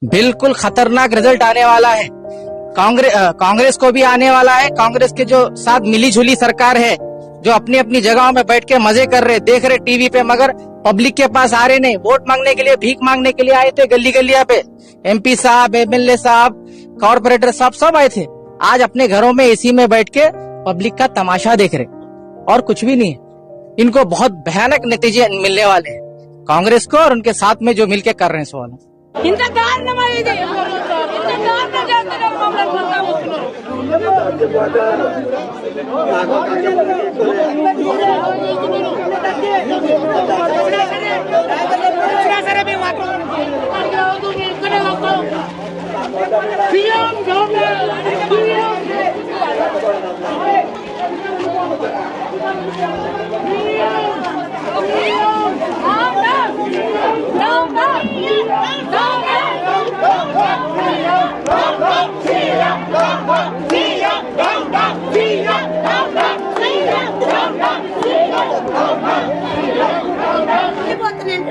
बिल्कुल खतरनाक रिजल्ट आने वाला है। कांग्रेस को भी आने वाला है। कांग्रेस के जो साथ मिली जुली सरकार है, जो अपनी अपनी जगहों में बैठ के मजे कर रहे, देख रहे टीवी पे, मगर पब्लिक के पास आ रहे नहीं। वोट मांगने के लिए, भीख मांगने के लिए आए थे गली गलिया पे। MP साहब, MLA साहब, कॉर्पोरेटर साहब सब आए थे। आज अपने घरों में एसी में बैठ के पब्लिक का तमाशा देख रहे, और कुछ भी नहीं है। इनको बहुत भयानक नतीजे मिलने वाले हैं, कांग्रेस को और उनके साथ में जो मिलके कर रहे हैं सवाल। ఇంత దారుణమైంది ఇంత దారుణం చేస్తున్నారు మమ్మల్ని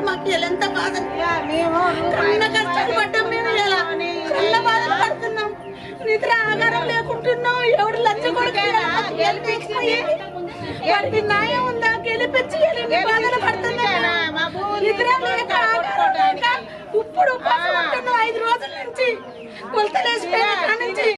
మాకు ఎంత బాధ, కన్న కష్టాలు పడ్డాం. మేము ఎలా కన్న బాధలు పడుతున్నాం, నిద్ర ఆధారం లేకుంటున్నాం. ఎవరు లంచ కొడుకు వారికి న్యాయం ఉందా? గెలిపించి బాధలు పడుతున్నాం. నిద్ర లేక ఆధారం లేక ఇప్పుడు 5 రోజుల నుంచి కొలతలేసిపోయిన నుంచి